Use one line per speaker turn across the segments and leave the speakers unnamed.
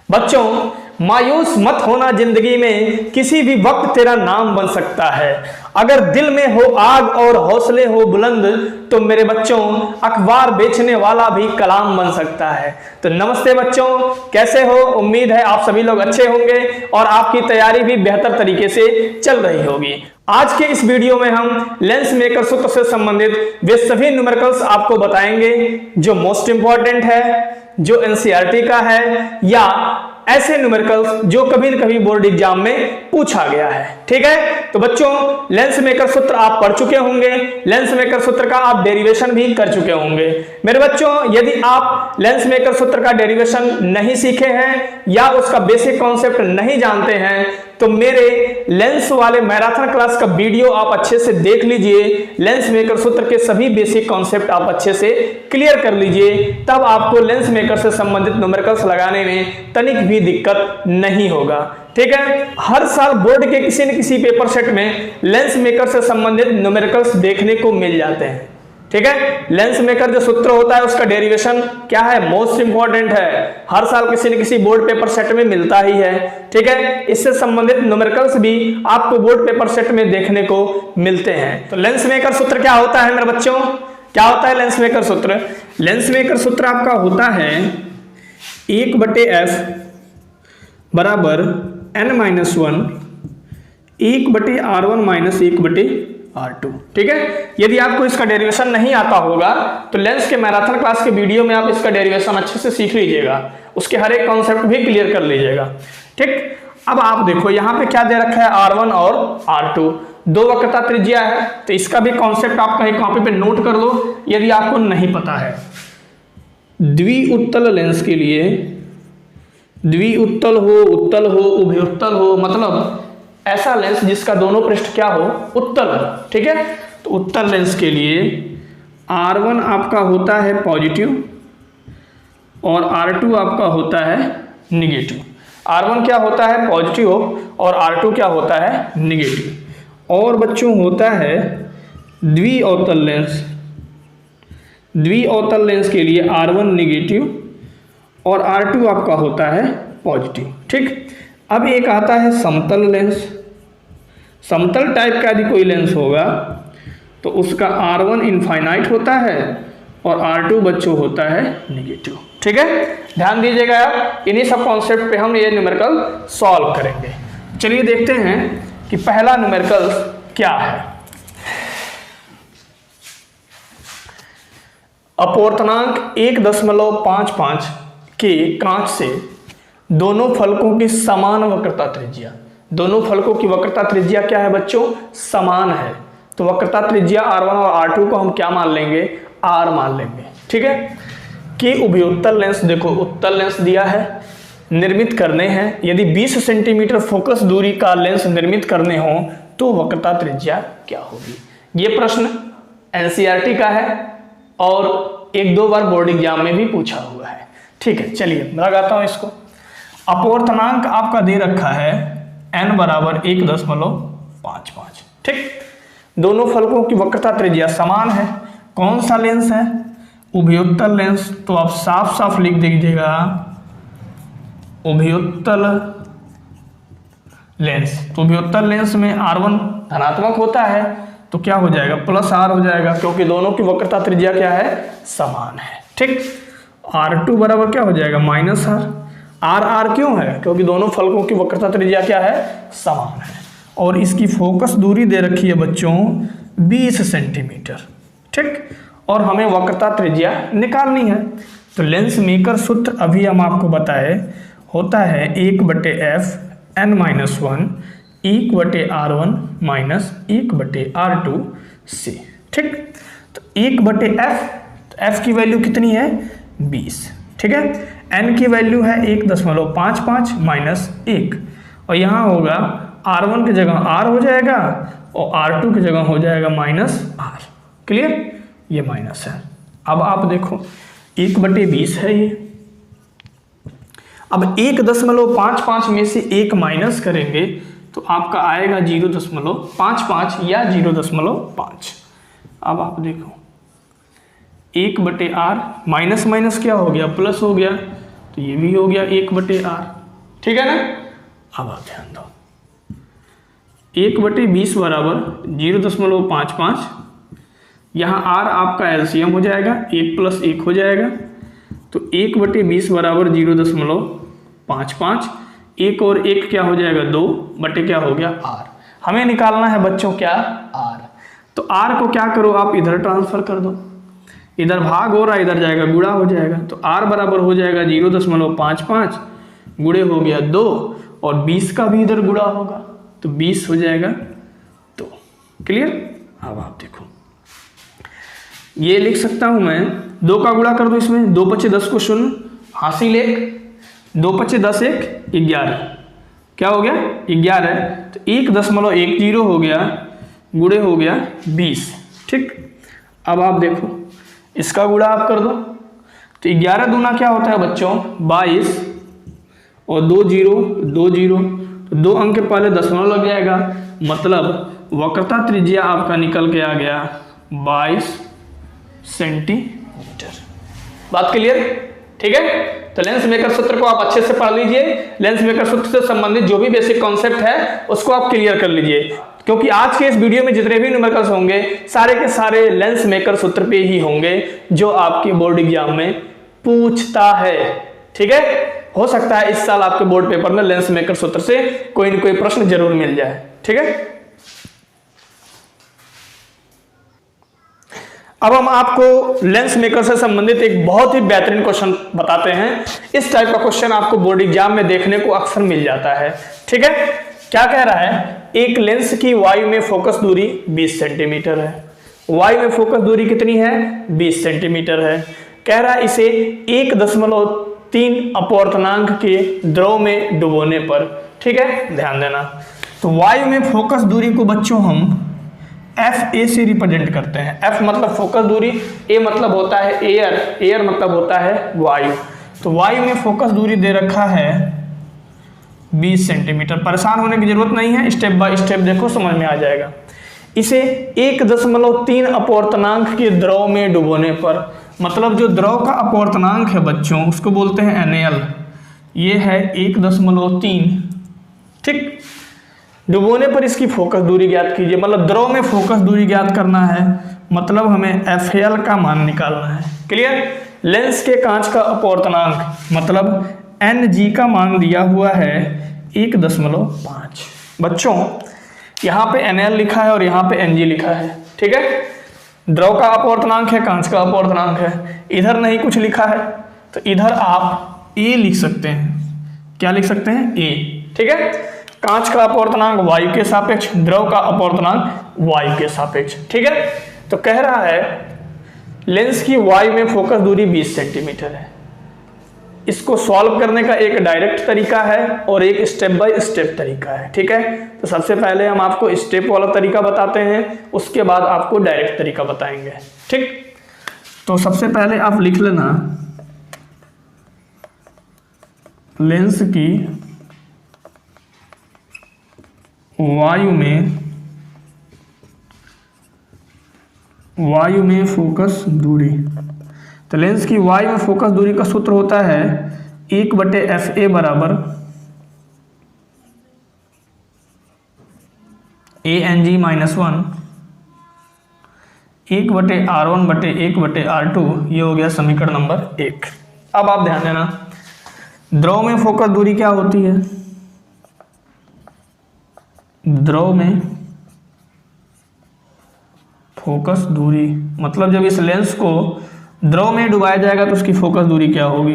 बच्चों, मायूस मत होना, जिंदगी में किसी भी वक्त तेरा नाम बन सकता है। अगर दिल में हो आग और हौसले हो बुलंद, तो मेरे बच्चों अखबार बेचने वाला भी कलाम बन सकता है। तो नमस्ते बच्चों, कैसे हो? उम्मीद है आप सभी लोग अच्छे होंगे और आपकी तैयारी भी बेहतर तरीके से चल रही होगी। आज के इस वीडियो में हम लेंस मेकर सूत्र से संबंधित वे सभी न्यूमेरिकल्स आपको बताएंगे जो मोस्ट इंपॉर्टेंट है, जो एनसीईआरटी का है, या ऐसे न्यूमेरिकल्स जो कभी न कभी बोर्ड एग्जाम में पूछा गया है। ठीक है, तो बच्चों लेंस मेकर सूत्र आप पढ़ चुके होंगे, लेंस मेकर सूत्र का आप डेरिवेशन भी कर चुके होंगे। मेरे बच्चों, यदि आप लेंस मेकर सूत्र का डेरिवेशन नहीं सीखे हैं या उसका बेसिक कॉन्सेप्ट नहीं जानते हैं, तो मेरे लेंस वाले मैराथन क्लास का वीडियो आप अच्छे से देख लीजिए। लेंस मेकर सूत्र के सभी बेसिक कॉन्सेप्ट आप अच्छे से क्लियर कर लीजिए, तब आपको लेंस मेकर से संबंधित न्यूमेरिकल्स लगाने में तनिक भी दिक्कत नहीं होगा। ठीक है, हर साल बोर्ड के किसी न किसी पेपर सेट में लेंस मेकर से संबंधित न्यूमेरिकल्स देखने को मिल जाते हैं। ठीक है, लेंस मेकर जो सूत्र होता है उसका डेरिवेशन क्या है, मोस्ट इंपॉर्टेंट है, हर साल किसी न किसी बोर्ड पेपर सेट में मिलता ही है। ठीक है, इससे संबंधित न्यूमेरिकल्स भी आपको बोर्ड पेपर सेट में देखने को मिलते हैं। तो लेंस मेकर सूत्र क्या होता है मेरे बच्चों? क्या होता है लेंस मेकर सूत्र? लेंस मेकर सूत्र आपका होता है 1/f बराबर n-1 1/r1 माइनस 1/r2। ठीक है, यदि आपको इसका डेरिवेशन नहीं आता होगा तो लेंस के मैराथन क्लास के वीडियो में आप इसका डेरिवेशन अच्छे से सीख लीजिएगा, उसके हर एक कॉन्सेप्ट भी क्लियर कर लीजिएगा। ठीक, अब आप देखो यहाँ पे क्या दे रखा है, r1 और r2, दो वक्रता त्रिज्या है, तो इसका भी कॉन्सेप्ट आप कहीं कॉपी पे नोट कर लो यदि आपको नहीं पता है। द्विउत्तल लेंस के लिए, द्विउत्तल हो, उत्तल हो, उभयोत्तल हो, मतलब ऐसा लेंस जिसका दोनों पृष्ठ क्या हो, उत्तल हो। ठीक है, तो उत्तल लेंस के लिए R1 आपका होता है पॉजिटिव और R2 आपका होता है निगेटिव। R1 क्या होता है, पॉजिटिव, और R2 क्या होता है, निगेटिव। और बच्चों होता है द्विअवतल लेंस, द्विअवतल लेंस के लिए R1 निगेटिव और R2 आपका होता है पॉजिटिव। ठीक, अब एक आता है समतल लेंस। समतल टाइप का यदि कोई लेंस होगा तो उसका R1 इनफाइनाइट होता है और R2 बच्चों होता है निगेटिव। ठीक है, ध्यान दीजिएगा, इन्हीं सब कॉन्सेप्ट पे हम ये न्यूमेरिकल सॉल्व करेंगे। चलिए देखते हैं कि पहला न्यूमेरिकल क्या है। अपवर्तनांक 1.55 के कांच से दोनों फलकों की समान वक्रता त्रिज्या, दोनों फलकों की वक्रता त्रिज्या क्या है बच्चों, समान है। तो वक्रता त्रिज्या R1 और R2 को हम क्या मान लेंगे, R मान लेंगे। ठीक है, कि उभयोत्तल लेंस, देखो उत्तल लेंस दिया है, निर्मित करने हैं, यदि 20 सेंटीमीटर फोकस दूरी का लेंस निर्मित करने हो तो वक्रता त्रिज्या क्या होगी। ये प्रश्न एनसीईआरटी का है और 1-2 बार बोर्ड एग्जाम में भी पूछा हुआ है। ठीक है, चलिए लगाता हूं इसको। अपवर्तनांक आपका दे रखा है n बराबर 1.55। ठीक, दोनों फलकों की वक्रता त्रिज्या समान है। कौन सा लेंस है, उभयोत्तल लेंस, तो आप साफ साफ लिख दीजिएगा उभयोत्तल लेंस। तो उभयोत्तल लेंस में R1 धनात्मक होता है तो क्या हो जाएगा, +R हो जाएगा, क्योंकि दोनों की वक्रता त्रिज्या क्या है, समान है। ठीक, R2 बराबर क्या हो जाएगा, -R। R क्यों है, क्योंकि दोनों फलकों की वक्रता त्रिज्या क्या है, समान है। और इसकी फोकस दूरी दे रखी है बच्चों 20 सेंटीमीटर। ठीक, और हमें वक्रता त्रिज्या निकालनी है। तो लेंस मेकर सूत्र अभी हम आपको बताए होता है 1/f n-1 1/r1 minus 1/r2 से। ठीक, तो 1/f, तो f की वैल्यू कितनी है, 20। ठीक है, n की वैल्यू है 1.55 माइनस 1, और यहाँ होगा R1 की जगह R हो जाएगा और R2 की जगह हो जाएगा -R। क्लियर, ये माइनस है। अब आप देखो 1/20 है ये। अब 1.55 में से 1 माइनस करेंगे तो आपका आएगा 0.55 या 0.5। अब आप देखो 1/r, माइनस माइनस क्या हो गया, प्लस हो गया, तो ये भी हो गया 1/r, ठीक है ना। अब आप ध्यान दो, 1/20 बराबर 0.55, यहाँ r आपका एलसीएम हो जाएगा, 1 + 1 हो जाएगा, तो 1/20 बराबर 0.55, 1 और 1 क्या हो जाएगा 2 बटे क्या हो गया r। हमें निकालना है बच्चों क्या r, तो r को क्या करो आप इधर ट्रांसफर कर दो, इधर भाग हो रहा है इधर जाएगा गुणा हो जाएगा, तो r बराबर हो जाएगा 0.55 गुणे हो गया 2 और 20 का भी इधर गुणा होगा तो 20 हो जाएगा 2। क्लियर। अब आप देखो ये लिख सकता हूं मैं, 2 का गुणा कर दो इसमें, 2 × 10 को 0, हासिल 1, 2 × 10 1 11, क्या हो गया 11, तो 1.10 हो गया गुणे हो गया 20, ठीक। अब आप देखो इसका गुणा आप कर दो, तो 11 दूना क्या होता है बच्चों 22 और 2 0 2 0, तो 2 अंक के पहले दशमलव लग जाएगा, मतलब वक्रता त्रिज्या आपका निकल के आ गया 22 सेंटीमीटर। बात क्लियर, ठीक है। तो लेंस मेकर सूत्र को आप अच्छे से पढ़ लीजिए, लेंस मेकर सूत्र से संबंधित जो भी बेसिक कॉन्सेप्ट है उसको आप क्लियर कर लीजिए, क्योंकि आज के इस वीडियो में जितने भी न्यूमेरिकल्स होंगे सारे के सारे लेंस मेकर सूत्र पे ही होंगे जो आपके बोर्ड एग्जाम में पूछता है, ठीक है। हो सकता है इस साल आपके बोर्ड पेपर में लेंस मेकर सूत्र से कोई न कोई प्रश्न जरूर मिल जाए, ठीक है। अब हम आपको लेंस मेकर से संबंधित एक बहुत ही बेहतरीन क्वेश्चन बताते हैं। इस टाइप का क्वेश्चन आपको बोर्ड एग्जाम में देखने को अक्सर मिल जाता है, ठीक है। क्या कह रहा है, एक लेंस की वायु में फोकस दूरी 20 सेंटीमीटर है, वायु में फोकस दूरी कितनी है 20 सेंटीमीटर है। कह रहा है इसे 1.3 अपवर्तनांक के द्रव में डुबोने पर, ठीक है, ध्यान देना। तो वायु में फोकस दूरी को बच्चों हम FA से रिप्रेजेंट करते हैं। F मतलब फोकस दूरी, A मतलब होता है एयर, एयर मतलब होता है वायु। तो वायु में फोकस दूरी दे रखा है 20 सेंटीमीटर। परेशान होने की जरूरत नहीं है, स्टेप बाय स्टेप देखो समझ में आ जाएगा। इसे 1.3 अपवर्तनांक के द्रव में डुबोने पर, मतलब जो द्रव का अपवर्तनांक है बच्चों उसको बोलते हैं NaL, ये है 1.3, ठीक। डुबोने पर इसकी फोकस दूरी ज्ञात कीजिए, मतलब द्रव में फोकस दूरी ज्ञात करना है, मतलब हमें FAL का मान निकालना है। क्लियर। लेंस के कांच का अपवर्तनांक मतलब Ng का मान दिया हुआ है 1.5। बच्चों यहाँ पे NaL लिखा है और यहाँ पे Ng लिखा है, ठीक है। द्रव का अपवर्तनांक है, कांच का अपवर्तनांक है, इधर नहीं कुछ लिखा है तो इधर आप A लिख सकते हैं। क्या लिख सकते हैं A, ठीक है। कांच का अपवर्तनांक वायु के सापेक्ष, द्रव का अपवर्तनांक वायु के सापेक्ष, ठीक है। तो कह रहा है लेंस की वायु में फोकस दूरी 20 सेंटीमीटर है। इसको सॉल्व करने का एक डायरेक्ट तरीका है और एक स्टेप बाय स्टेप तरीका है, ठीक है। तो सबसे पहले हम आपको स्टेप वाला तरीका बताते हैं, उसके बाद आपको डायरेक्ट तरीका बताएंगे, ठीक। तो सबसे पहले आप लिख लेना लेंस की वायु में फोकस दूरी। तो लेंस की वायु में फोकस दूरी का सूत्र होता है 1/FA बराबर ANG - 1, 1/R1 बटे 1/R2, ये हो गया समीकरण नंबर 1। अब आप ध्यान देना, द्रव में फोकस दूरी क्या होती है, द्रव में फोकस दूरी मतलब जब इस लेंस को द्रव में डुबाया जाएगा तो उसकी फोकस दूरी क्या होगी,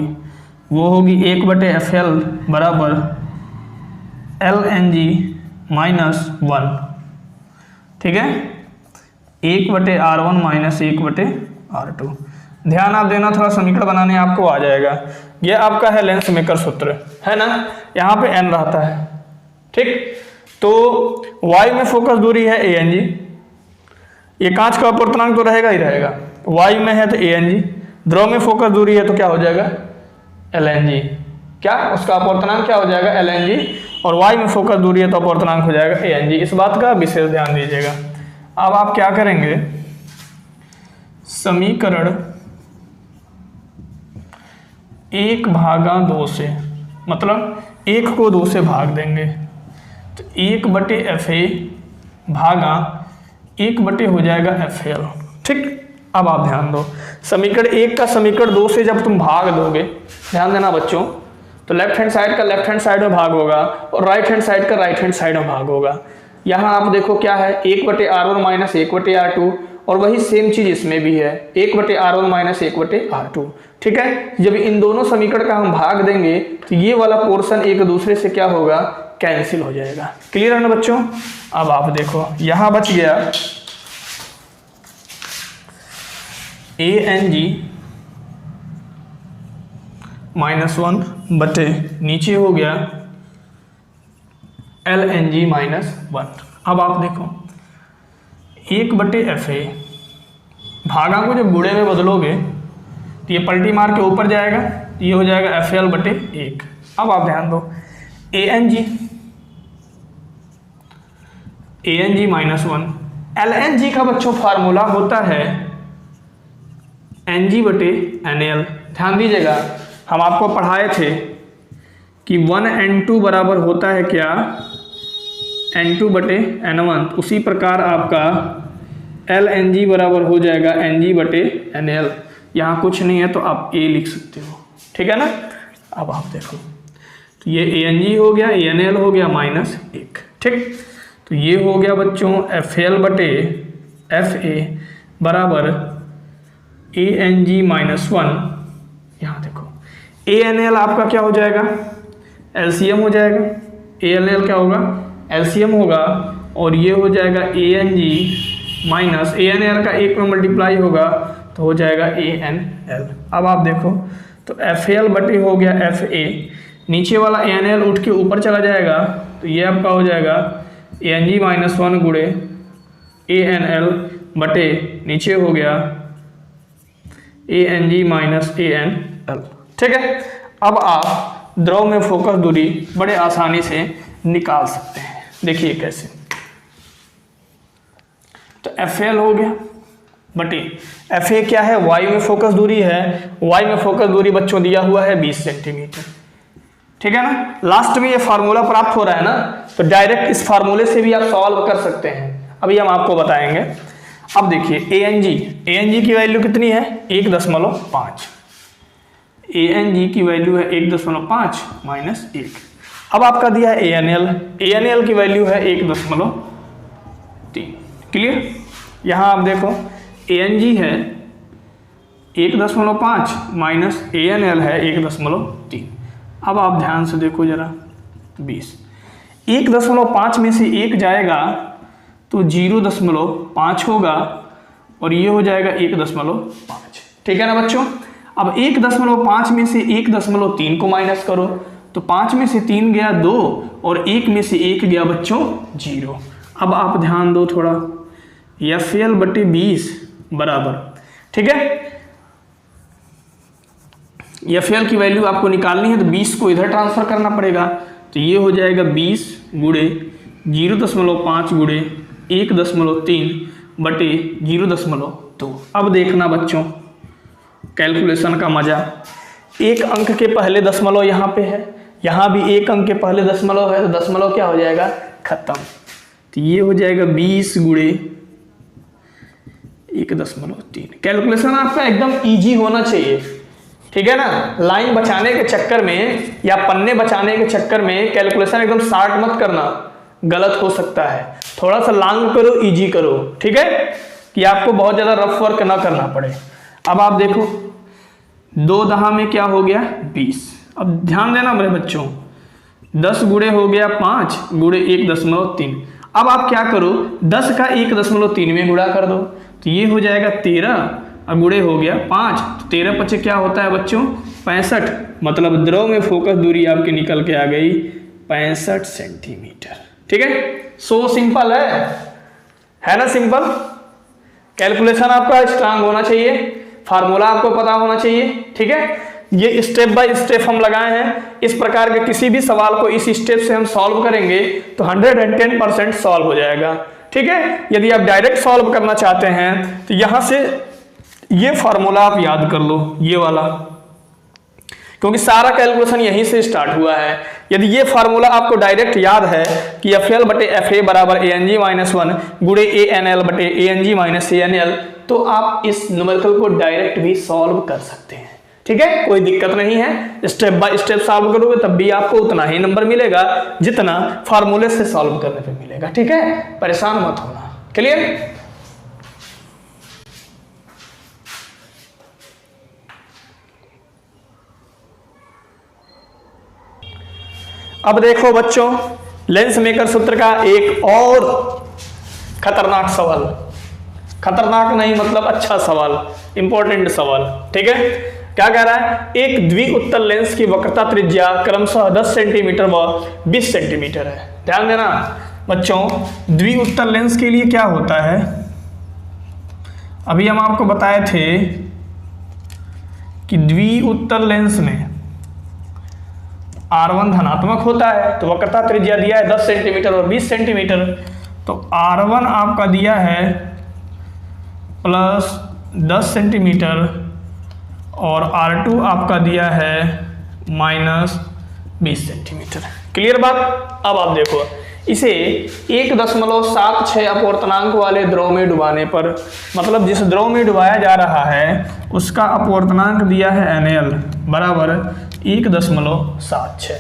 वो होगी 1/FL बराबर LNG - 1, ठीक है, 1/R1 - 1/R2। ध्यान आप देना, थोड़ा समीकरण बनाने आपको आ जाएगा। ये आपका है लेंस मेकर सूत्र, है ना, यहाँ पे n रहता है, ठीक। तो वायु में फोकस दूरी है ANG, ये कांच का अपवर्तनांक तो रहेगा ही रहेगा, वायु में है तो ANG, द्रव में फोकस दूरी है तो क्या हो जाएगा LNG, क्या उसका अपवर्तनांक क्या हो जाएगा LNG, और वायु में फोकस दूरी है तो अपवर्तनांक हो जाएगा ANG। इस बात का विशेष ध्यान दीजिएगा। अब आप क्या करेंगे, समीकरण 1 भागा 2 से, मतलब 1 को 2 से भाग देंगे तो 1/FA भागा 1 हो जाएगा FL। ठीक, अब आप ध्यान दो, समीकरण 1 का समीकरण 2 से जब तुम भाग दोगे, ध्यान देना बच्चों, तो लेफ्ट हैंड साइड का लेफ्ट हैंड साइड में भाग होगा और राइट हैंड साइड का राइट हैंड साइड में भाग होगा। यहाँ आप देखो क्या है, 1/R1 माइनस 1/R2, और वही सेम चीज इसमें भी है, 1/R1 माइनस 1/R2। ठीक है, जब इन दोनों समीकरण का हम भाग देंगे तो ये वाला पोर्शन एक दूसरे से क्या होगा, कैंसिल हो जाएगा। क्लियर है ना बच्चों। अब आप देखो यहाँ बच गया ANG -1 बटे नीचे हो गया LNG -1। अब आप देखो 1/FA भागा को जब गुणे में बदलोगे तो ये पलटी मार के ऊपर जाएगा, तो ये हो जाएगा FL/1। अब आप ध्यान दो ANG -1, LNG का बच्चों फार्मूला होता है NG/NL। ध्यान दीजिएगा, हम आपको पढ़ाए थे कि 1N2 बराबर होता है क्या, N2/N1। उसी प्रकार आपका LNG बराबर हो जाएगा NG/NL। यहाँ कुछ नहीं है तो आप A लिख सकते हो, ठीक है ना। अब आप देखो तो ये ANG हो गया, ANL हो गया -1। ठीक, तो ये हो गया बच्चों FL/FA बराबर ANG -1। यहाँ देखो ANL आपका क्या हो जाएगा, LCM हो जाएगा। ANL क्या होगा, LCM होगा, और ये हो जाएगा ANG माइनस ANL का 1 में मल्टीप्लाई होगा तो हो जाएगा ANL। अब आप देखो तो FL/ हो गया FA, नीचे वाला ANL उठ के ऊपर चला जाएगा तो ये आपका हो जाएगा ANG -1 गुणे ANL बटे नीचे हो गया ANG -ANL। ठीक है, अब आप द्रव में फोकस दूरी बड़े आसानी से निकाल सकते हैं। देखिए कैसे, तो FL हो गया बटे FA क्या है, वायु में फोकस दूरी है। वायु में फोकस दूरी बच्चों दिया हुआ है 20 सेंटीमीटर। ठीक है ना, लास्ट में ये फार्मूला प्राप्त हो रहा है ना, तो डायरेक्ट इस फार्मूले से भी आप सॉल्व कर सकते हैं, अभी हम आपको बताएंगे। अब देखिए ANG की वैल्यू कितनी है, 1.5। ANG की वैल्यू है 1.5 -1। अब आपका दिया है ANL की वैल्यू है 1.3। क्लियर, यहाँ आप देखो ANG है 1.5 माइनस ANL है 1.3। अब आप ध्यान से देखो जरा, 20 1.5 में से 1 जाएगा तो 0.5 होगा, और ये हो जाएगा 1.5। ठीक है ना बच्चों। अब 1.5 में से 1.3 को माइनस करो तो 5 में से 3 गया 2 और 1 में से 1 गया बच्चों 0। अब आप ध्यान दो थोड़ा, FL/20 बराबर, ठीक है, FL की वैल्यू आपको निकालनी है तो 20 को इधर ट्रांसफर करना पड़ेगा, तो ये हो जाएगा 20 गुणे 0.5 गुणे 1.3 बटे 0.2। अब देखना बच्चों कैलकुलेशन का मजा, एक अंक के पहले दशमलव यहाँ पे है, यहाँ भी एक अंक के पहले दशमलव है, तो दशमलव क्या हो जाएगा, खत्म। तो ये हो जाएगा 20 गुणे 1.3। कैलकुलेशन आपका एकदम इजी होना चाहिए, ठीक है ना। लाइन बचाने के चक्कर में या पन्ने बचाने के चक्कर में कैलकुलेशन एकदम शार्ट मत करना, गलत हो सकता है। थोड़ा सा लॉन्ग करो, इजी करो, ठीक है, कि आपको बहुत ज़्यादा रफ वर्क ना करना पड़े। अब आप देखो 2 दहा में क्या हो गया 20। अब ध्यान देना मेरे बच्चों, 10 गुणे हो गया 5 गुणे 1.3। अब आप क्या करो, 10 का 1.3 में गुणा कर दो तो ये हो जाएगा 13, अब गुणे हो गया 5, तो 13 पचे क्या होता है बच्चों 65। मतलब द्रव में फोकस दूरी आपकी निकल के आ गई 65 सेंटीमीटर। ठीक है, सो सिंपल है ना, सिंपल। कैलकुलेशन आपका स्ट्रांग होना चाहिए, फार्मूला आपको पता होना चाहिए, ठीक है। ये स्टेप बाय स्टेप हम लगाए हैं, इस प्रकार के किसी भी सवाल को इस स्टेप से हम सॉल्व करेंगे तो 110% सॉल्व हो जाएगा, ठीक है। यदि आप डायरेक्ट सॉल्व करना चाहते हैं तो यहां से ये फार्मूला आप याद कर लो, ये वाला, क्योंकि सारा कैलकुलेशन यहीं से स्टार्ट हुआ है। यदि ये फार्मूला आपको डायरेक्ट याद है कि FL बटे FA बराबर ANG माइनस 1 गुणे ANL बटे ANG माइनस ANL, तो आप इस न्यूमेरिकल को डायरेक्ट भी सॉल्व कर सकते हैं। ठीक है, कोई दिक्कत नहीं है। स्टेप बाय स्टेप सॉल्व करोगे तब भी आपको उतना ही नंबर मिलेगा जितना फार्मूले से सॉल्व करने पे मिलेगा। ठीक है, परेशान मत होना। क्लियर? अब देखो बच्चों, लेंस मेकर सूत्र का एक और खतरनाक सवाल, खतरनाक नहीं मतलब अच्छा सवाल, इंपॉर्टेंट सवाल। ठीक है, क्या कह रहा है? एक द्विउत्तल लेंस की वक्रता त्रिज्या क्रमशः 10 सेंटीमीटर व 20 सेंटीमीटर है। ध्यान देना बच्चों, द्विउत्तल लेंस के लिए क्या होता है, अभी हम आपको बताए थे कि द्विउत्तल लेंस में R1 धनात्मक होता है, तो वक्रता त्रिज्या दिया है 10 सेंटीमीटर और 20 सेंटीमीटर, तो R1 आपका दिया है प्लस 10 सेंटीमीटर और R2 आपका दिया है माइनस 20 सेंटीमीटर। क्लियर बात? अब आप देखो, इसे 1.76 अपवर्तनांक वाले द्रव में डुबाने पर, मतलब जिस द्रव में डुबाया जा रहा है उसका अपवर्तनांक दिया है NL बराबर 1.76।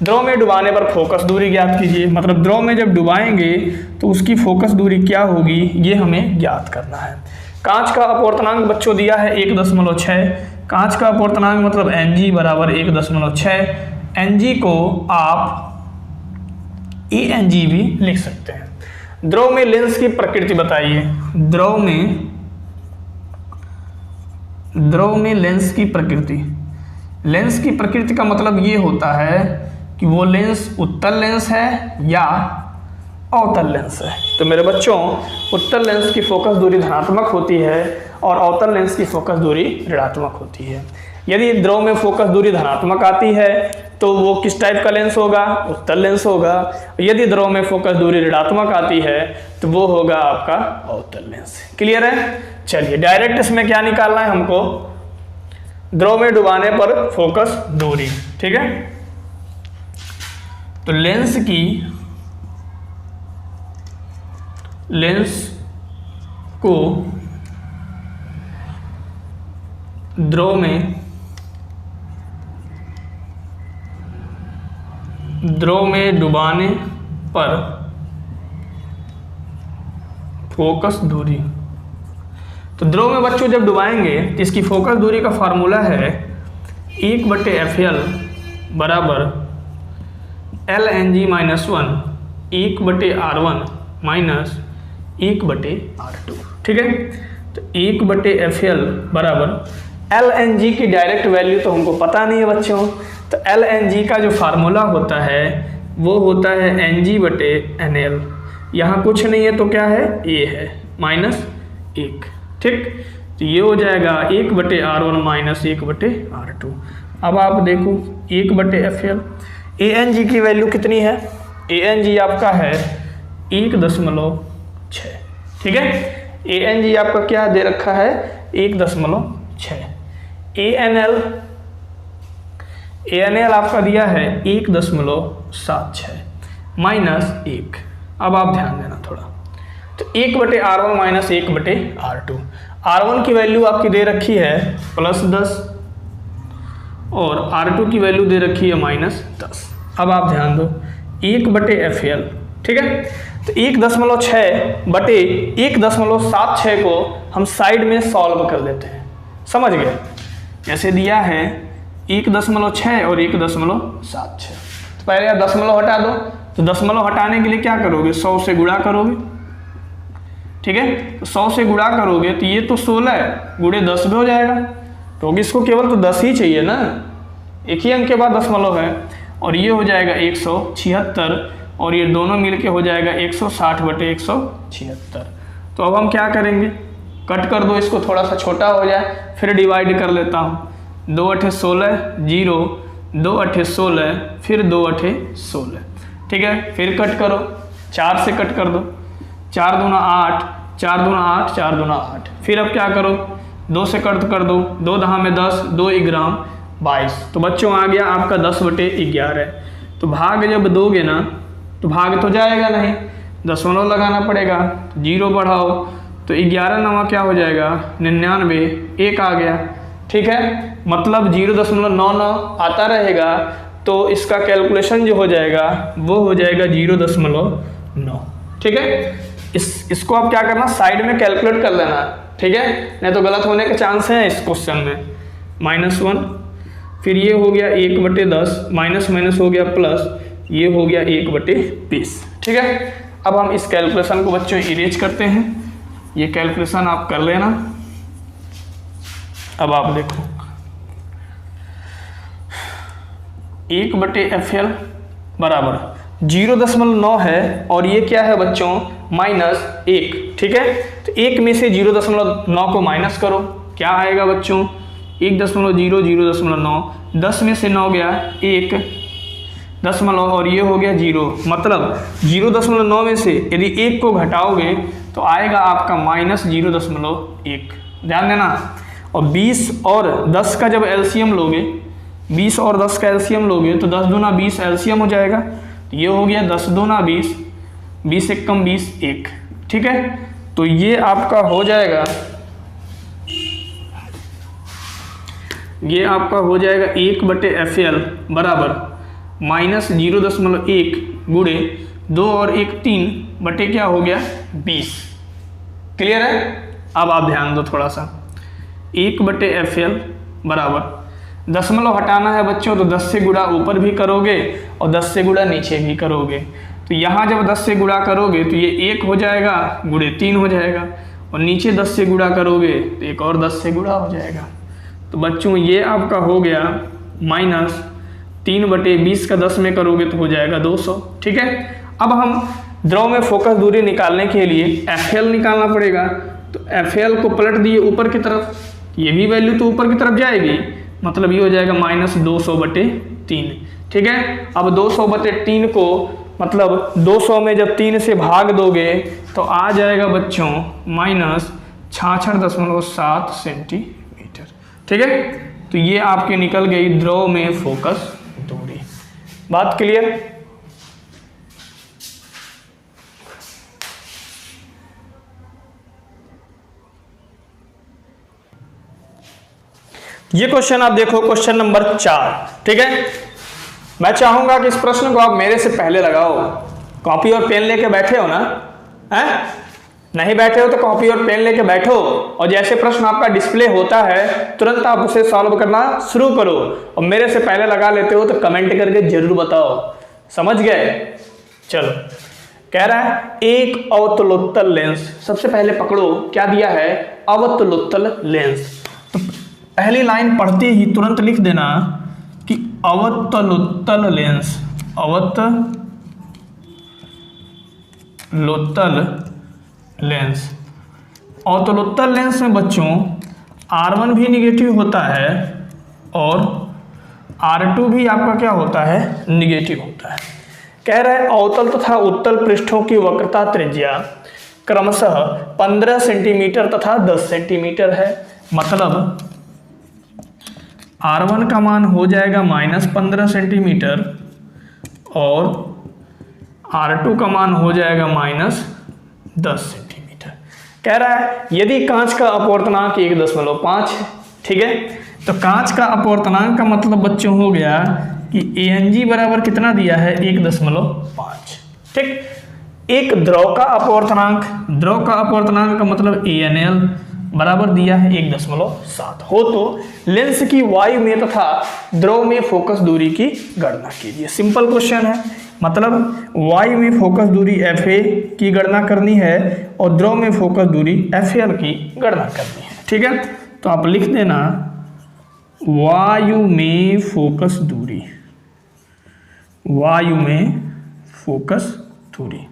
द्रव में डुबाने पर फोकस दूरी ज्ञात कीजिए, मतलब द्रव में जब डुबाएंगे तो उसकी फोकस दूरी क्या होगी ये हमें ज्ञात करना है। कांच का अपवर्तनांक बच्चों दिया है 1.6, कांच का अपवर्तनांक मतलब Ng बराबर 1.6। Ng को आप ANG भी लिख सकते हैं। द्रव में लेंस की प्रकृति बताइए, द्रव में लेंस की प्रकृति, लेंस की प्रकृति का मतलब ये होता है कि वो लेंस उत्तल लेंस है या अवतल लेंस है। तो मेरे बच्चों, उत्तल लेंस की फोकस दूरी धनात्मक होती है और अवतल लेंस की फोकस दूरी ऋणात्मक होती है। यदि द्रव में फोकस दूरी धनात्मक आती है तो वो किस टाइप का लेंस होगा? उत्तल लेंस होगा। यदि द्रव में फोकस दूरी ऋणात्मक आती है तो वो होगा आपका अवतल लेंस। क्लियर है? चलिए डायरेक्ट इसमें क्या निकालना है हमको, द्रव में डुबाने पर फोकस दूरी। ठीक है, तो लेंस को द्रव में डुबाने पर फोकस दूरी, तो द्रव में बच्चों जब डुबाएंगे तो इसकी फोकस दूरी का फार्मूला है 1/FL बराबर LNG minus 1 1/R1 minus 1/R2। ठीक है, तो 1/FL बराबर LNG की डायरेक्ट वैल्यू तो हमको पता नहीं है बच्चों, तो LNG का जो फार्मूला होता है वो होता है Ng/NL। यहाँ कुछ नहीं है तो क्या है? A है माइनस 1। ठीक, तो ये हो जाएगा 1/R1 माइनस 1/R2। अब आप देखो 1/FL, ANG की वैल्यू कितनी है? ANG आपका है 1.6। ठीक है, ANG आपका क्या दे रखा है? 1.6। ANL आपका दिया है 1.76 माइनस 1। अब आप ध्यान देना थोड़ा, तो 1/R1 माइनस 1/R2। R1 की वैल्यू आपकी दे रखी है +10 और R2 की वैल्यू दे रखी है -10। अब आप ध्यान दो 1/FL। ठीक है, तो 1.6 बटे 1.76 को हम साइड में सॉल्व कर लेते हैं। समझ गए? जैसे दिया है 1.6 और 1.76, तो पहले आप दशमलव हटा दो, तो दशमलव हटाने के लिए क्या करोगे? 100 से गुणा करोगे। ठीक है, तो 100 से गुणा करोगे तो ये तो 16 गुणे 10 भी हो जाएगा, तो इसको केवल तो 10 ही चाहिए ना, एक ही अंक के बाद दशमलव है, और ये हो जाएगा 176 और ये दोनों मिलके हो जाएगा 160/176। तो अब हम क्या करेंगे? कट कर दो इसको, थोड़ा सा छोटा हो जाए, फिर डिवाइड कर लेता हूँ। 2 × 8 = 16, 0, 2 × 8 = 16, फिर 2 × 8 = 16। ठीक है, फिर कट करो, 4 से कट कर दो, 4 दूना 8, 4 दूना 8, 4 दूना 8। फिर अब क्या करो? 2 से कट कर दो, 2 10 में 10, 2 ग्राम, 22। तो बच्चों आ गया आपका 10/11। तो भाग जब दोगे ना तो भाग तो जाएगा नहीं, दशमलव लगाना पड़ेगा। 0 बढ़ाओ तो 11 नवा क्या हो जाएगा 99, 1 आ गया। ठीक है, मतलब 0.99 आता रहेगा तो इसका कैलकुलेशन जो हो जाएगा वो हो जाएगा 0.9। ठीक है, इसको आप क्या करना साइड में कैलकुलेट कर लेना। ठीक है, नहीं तो गलत होने के चांस हैं इस क्वेश्चन में। -1, फिर ये हो गया 1/10, माइनस माइनस हो गया प्लस, ये हो गया 1/20। ठीक है, अब हम इस कैलकुलेशन को बच्चों इरेज करते हैं। ये कैलकुलेशन आप कर लेना। अब आप देखो 1/FL बराबर 0.9 है और ये क्या है बच्चों -1। ठीक है, तो 1 में से 0.9 को माइनस करो, क्या आएगा बच्चों 1.009। 10 में से 9 गया 1 दशमलव और ये हो गया 0। मतलब 0.9 में से यदि 1 को घटाओगे तो आएगा आपका -0.1। ध्यान देना। और 20 और 10 का जब एलसीएम लोगे, 20 और 10 का एलसीएम लोगे तो 10 दूना 20 एलसीएम हो जाएगा। तो ये हो गया 10 दूना 20, 20 एक कम 20 1। ठीक है, तो ये आपका हो जाएगा, ये आपका हो जाएगा 1/FL बराबर -0.1 गुणे 2 और 1 3 बटे क्या हो गया 20। क्लियर है। अब आप ध्यान दो थोड़ा सा, 1/FL बराबर दशमलव हटाना है बच्चों तो 10 से गुणा ऊपर भी करोगे और 10 से गुणा नीचे भी करोगे। तो यहाँ जब 10 से गुणा करोगे तो ये 1 हो जाएगा गुणे 3 हो जाएगा, और नीचे 10 से गुणा करोगे तो एक और 10 से गुणा हो जाएगा। तो बच्चों ये आपका हो गया -3/20 का 10 में करोगे तो हो जाएगा 200। ठीक है, अब हम द्रव में फोकस दूरी निकालने के लिए FL निकालना पड़ेगा। तो FL को पलट दिए ऊपर की तरफ, ये भी वैल्यू तो ऊपर की तरफ जाएगी, मतलब ये हो जाएगा -200/3। ठीक है, अब 200/3 को मतलब 200 में जब 3 से भाग दोगे तो आ जाएगा बच्चों -66.7 सेंटीमीटर। ठीक है, तो ये आपके निकल गई द्रव में फोकस दूरी। बात क्लियर। ये क्वेश्चन आप देखो, क्वेश्चन नंबर 4। ठीक है, मैं चाहूंगा कि इस प्रश्न को आप मेरे से पहले लगाओ। कॉपी और पेन लेके बैठे हो ना? हैं? नहीं बैठे हो तो कॉपी और पेन लेके बैठो और जैसे प्रश्न आपका डिस्प्ले होता है तुरंत आप उसे सॉल्व करना शुरू करो। और मेरे से पहले लगा लेते हो तो कमेंट करके जरूर बताओ। समझ गए? चलो, कह रहा है एक अवतलोत्तल लेंस। सबसे पहले पकड़ो क्या दिया है, अवतलोत्तल लेंस। तो पहली लाइन पढ़ते ही तुरंत लिख देना कि अवतलोत्तल लेंस, अवतलोत्तल लेंस। अवतलोत्तल लेंस में बच्चों R1 भी निगेटिव होता है और R2 भी आपका क्या होता है, निगेटिव होता है। कह रहा है अवतल तथा उत्तल पृष्ठों की वक्रता त्रिज्या क्रमशः 15 सेंटीमीटर तथा 10 सेंटीमीटर है। मतलब R1 का मान हो जाएगा -15 सेंटीमीटर और R2 का मान हो जाएगा -10 सेंटीमीटर। कह रहा है यदि कांच का अपवर्तनांक 1.5 है। ठीक है, तो कांच का अपवर्तनांक का मतलब बच्चों हो गया कि ANG बराबर कितना दिया है, 1.5। ठीक, एक द्रव का अपवर्तनांक, द्रव का अपवर्तनांक का मतलब ANL बराबर दिया है 1.7 हो तो लेंस की वायु में तथा द्रव में फोकस दूरी की गणना कीजिए। सिंपल क्वेश्चन है, मतलब वायु में फोकस दूरी FA की गणना करनी है और द्रव में फोकस दूरी FL की गणना करनी है। ठीक है, तो आप लिख देना वायु में फोकस दूरी, वायु में फोकस दूरी।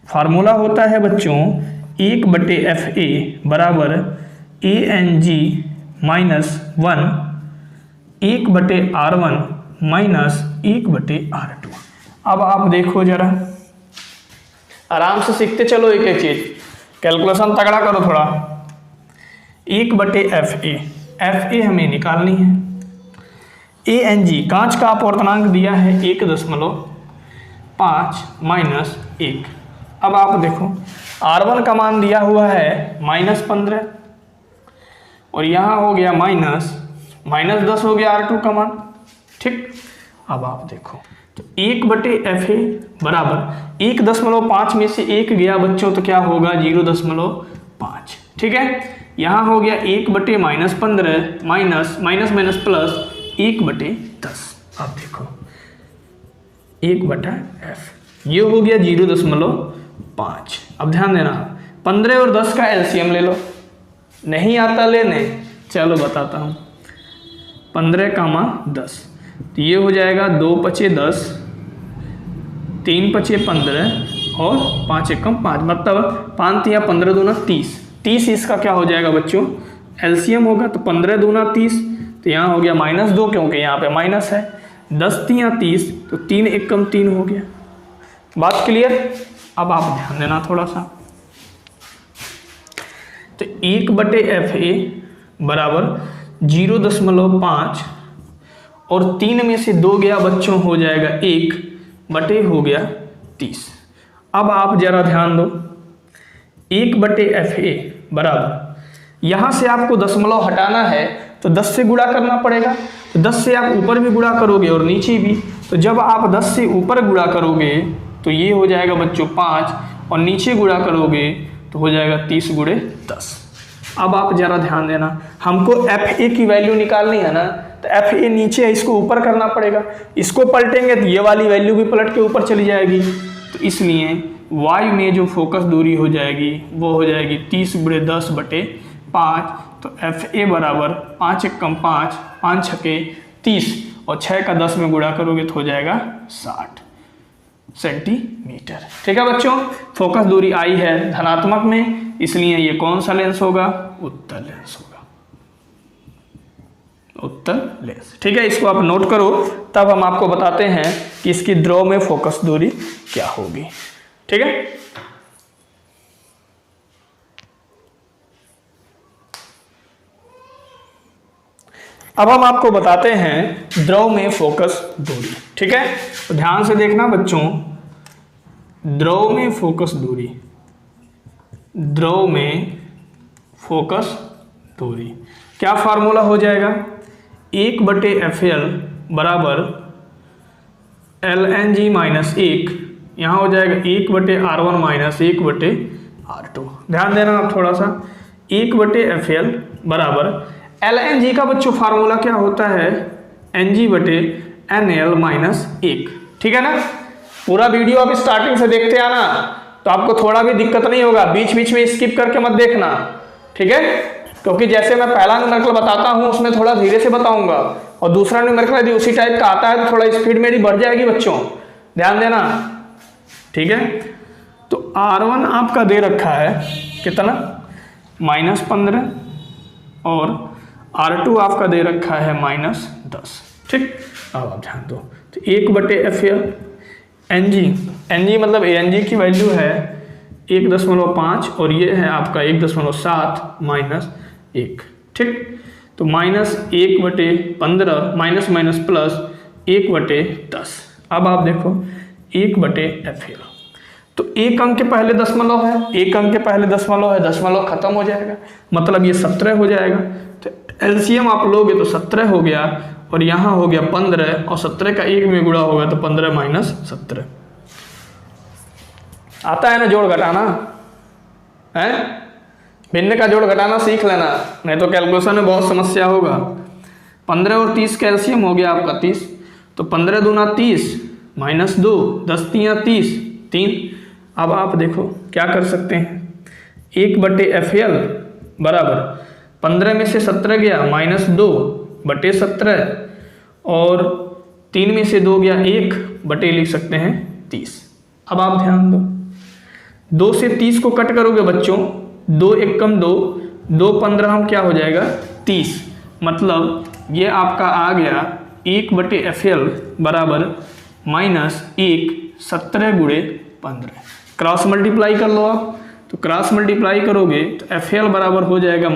फार्मूला होता है बच्चों 1/FA बराबर ANG -1 1/R1 -1/R2। अब आप देखो जरा, आराम से सीखते चलो एक एक चीज, कैलकुलेशन तगड़ा करो थोड़ा। 1/FA, FA हमें निकालनी है। ANG कांच का अपवर्तनांक दिया है 1.5 माइनस 1। अब आप देखो R1 का मान दिया हुआ है -15 और यहाँ हो गया -10 हो गया R2 का मान। ठीक, अब आप देखो तो 1/FA बराबर 1.5 में से 1 गया बच्चों तो क्या होगा 0.5। ठीक है, यहाँ हो गया 1/-15 माइनस प्लस 1/10। अब देखो 1/F ये हो गया 0.5। अब ध्यान देना 15 और 10 का एलसीएम ले लो। नहीं आता लेने, चलो बताता हूँ। 15 का 10 तो ये हो जाएगा 2 × 10, 3 × 15 और 5 × 5 मतलब 5 या 15 दूना 30। 30 इसका क्या हो जाएगा बच्चों एलसीएम होगा। तो 15 दूना 30 तो यहाँ हो गया -2 क्योंकि यहाँ पे माइनस है। 10 या 30 तो 3 × 3 हो गया। बात क्लियर। अब आप ध्यान देना थोड़ा सा। तो 1/FA बराबर 0.5 और 3 में से 2 गया बच्चों हो जाएगा 1 हो गया 30। अब आप जरा ध्यान दो 1/FA बराबर यहाँ से आपको दशमलव हटाना है तो 10 से गुणा करना पड़ेगा। तो 10 से आप ऊपर भी गुणा करोगे और नीचे भी। तो जब आप 10 से ऊपर गुणा करोगे तो ये हो जाएगा बच्चों 5 और नीचे गुणा करोगे तो हो जाएगा 30 × 10। अब आप जरा ध्यान देना, हमको FA की वैल्यू निकालनी है ना। तो FA नीचे है, इसको ऊपर करना पड़ेगा। इसको पलटेंगे तो ये वाली वैल्यू भी पलट के ऊपर चली जाएगी। तो इसलिए Y में जो फोकस दूरी हो जाएगी वो हो जाएगी 30 × 10/5। तो FA बराबर 5 × 5, 5 × 6 30 और 6 का 10 में गुणा करोगे तो हो जाएगा 60 सेंटीमीटर। ठीक है बच्चों, फोकस दूरी आई है धनात्मक में, इसलिए ये कौन सा लेंस होगा उत्तल लेंस होगा, उत्तल लेंस। ठीक है, इसको आप नोट करो, तब हम आपको बताते हैं कि इसकी ध्रुव में फोकस दूरी क्या होगी। ठीक है, अब हम आपको बताते हैं ध्रुव में फोकस दूरी। ठीक है, तो ध्यान से देखना बच्चों, ध्रुव में फोकस दूरी, ध्रुव में फोकस दूरी क्या फार्मूला हो जाएगा 1/FL बराबर lng - 1, यहाँ हो जाएगा 1/R1 - 1/R2। ध्यान देना आप थोड़ा सा, 1/FL बराबर lng का बच्चों फार्मूला क्या होता है ng/NL - 1। ठीक है ना, पूरा वीडियो आप स्टार्टिंग से देखते आना तो आपको थोड़ा भी दिक्कत नहीं होगा, बीच बीच में स्किप करके मत देखना। ठीक है, क्योंकि जैसे मैं पहला न्यूमेरिकल बताता हूँ उसमें थोड़ा धीरे से बताऊंगा और दूसरा न्यूमेरिकल यदि उसी टाइप का आता है तो थोड़ा स्पीड मेरी बढ़ जाएगी बच्चों, ध्यान देना। ठीक है, तो R1 आपका दे रखा है कितना -15 और R2 आपका दे रखा है -10। ठीक, अब आप ध्यान दो, तो 1/FL NG मतलब ANG की वैल्यू है 1.5 और ये है आपका 1.7 - 1। ठीक, तो -1/15 माइनस प्लस 1/10। अब आप देखो 1/FL, तो एक अंक के पहले दशमलव है, एक अंक के पहले दशमलव है, दशमलव खत्म हो जाएगा, मतलब ये 17 हो जाएगा। तो एलसीएम आप लोगे तो 17 हो गया और यहाँ हो गया 15 और 17 का 1 में गुणा होगा तो 15 - 17। आता है ना जोड़ घटाना, है भिन्न का जोड़ घटाना सीख लेना, नहीं तो कैलकुलेशन में बहुत समस्या होगा। 15 और 30 का एलसीएम हो गया आपका 30, तो 15 दूना 30 -2, 10 या 30 3। अब आप देखो क्या कर सकते हैं, 1/FL बराबर 15 में से 17 गया -2/17 और 3 में से 2 गया 1 लिख सकते हैं 30। अब आप ध्यान दो, 2 से 30 को कट करोगे बच्चों, 2 × 1 = 2, 2 15 हम क्या हो जाएगा 30, मतलब ये आपका आ गया 1/FL बराबर -1 17 × 15। क्रॉस मल्टीप्लाई कर लो आप, तो क्रॉस मल्टीप्लाई करोगे तो FL बराबर हो जाएगा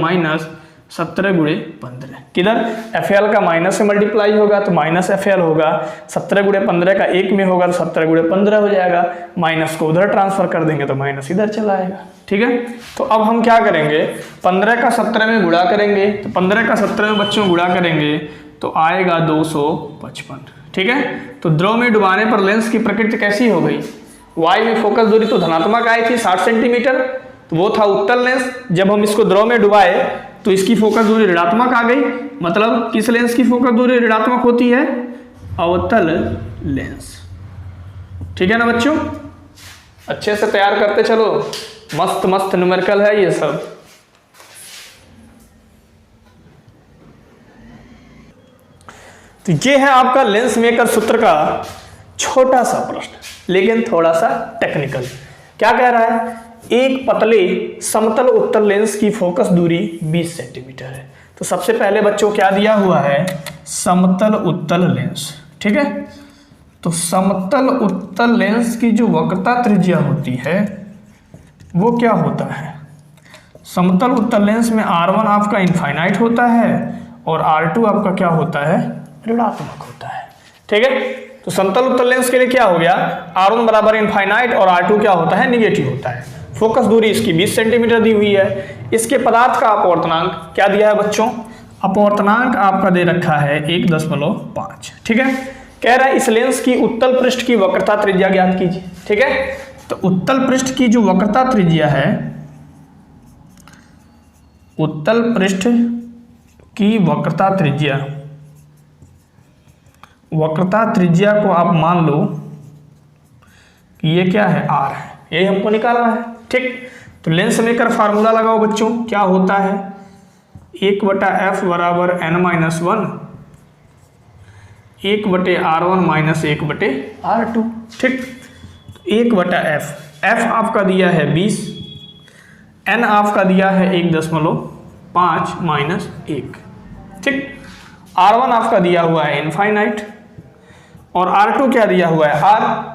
17 गुणे 15। किधर FL का माइनस से मल्टीप्लाई होगा तो माइनस FL होगा, 17 गुणे 15 का 1 में होगा तो 17 गुणे 15 हो जाएगा, माइनस को उधर ट्रांसफर कर देंगे तो माइनस इधर चला आएगा। ठीक है, तो अब हम क्या करेंगे, 15 का 17 में गुणा करेंगे, तो 15 का 17 में बच्चों गुणा करेंगे तो आएगा 255। ठीक है, तो द्रव में डुबाने पर लेंस की प्रकृति कैसी हो गई, y में फोकस दूरी तो धनात्मक आई थी 60 सेंटीमीटर, तो वो था उत्तल लेंस। जब हम इसको द्रव में डुबाए तो इसकी फोकस दूरी ऋणात्मक आ गई, मतलब किस लेंस की फोकस दूरी ऋणात्मक होती है, अवतल लेंस। ठीक है ना बच्चों, अच्छे से तैयार करते चलो, मस्त मस्त न्यूमेरिकल है ये सब। तो ये है आपका लेंस मेकर सूत्र का छोटा सा प्रश्न, लेकिन थोड़ा सा टेक्निकल। क्या कह रहा है, एक पतले समतल उत्तल लेंस की फोकस दूरी 20 सेंटीमीटर है। तो सबसे पहले बच्चों क्या दिया हुआ है, समतल उत्तल लेंस। ठीक है, तो समतल उत्तल लेंस की जो वक्रता त्रिज्या होती है वो क्या होता है, समतल उत्तल लेंस में R1 आपका इनफाइनाइट होता है और R2 आपका क्या होता है, ऋणात्मक होता है। ठीक है, तो समतल उत्तल लेंस के लिए क्या हो गया, R1 बराबर इनफाइनाइट और R2 क्या होता है, निगेटिव होता है। फोकस दूरी इसकी 20 सेंटीमीटर दी हुई है। इसके पदार्थ का अपवर्तनांक क्या दिया है बच्चों, अपवर्तनांक आपका दे रखा है 1.5। ठीक है, कह रहा है इस लेंस की उत्तल पृष्ठ की वक्रता त्रिज्या ज्ञात कीजिए। ठीक है, तो उत्तल पृष्ठ की जो वक्रता त्रिज्या है, उत्तल पृष्ठ की वक्रता त्रिज्या को आप मान लो कि ये क्या है, R है, यही हमको निकालना है। ठीक, तो लेंस मेकर फार्मूला लगाओ बच्चों, क्या होता है, 1/f बराबर n-1 1/r1 माइनस 1/r2। ठीक, 1/f, f आपका दिया है 20, n आपका दिया है 1.5 माइनस 1। ठीक, R1 आपका दिया हुआ है इनफाइनाइट और R2 क्या दिया हुआ है, R।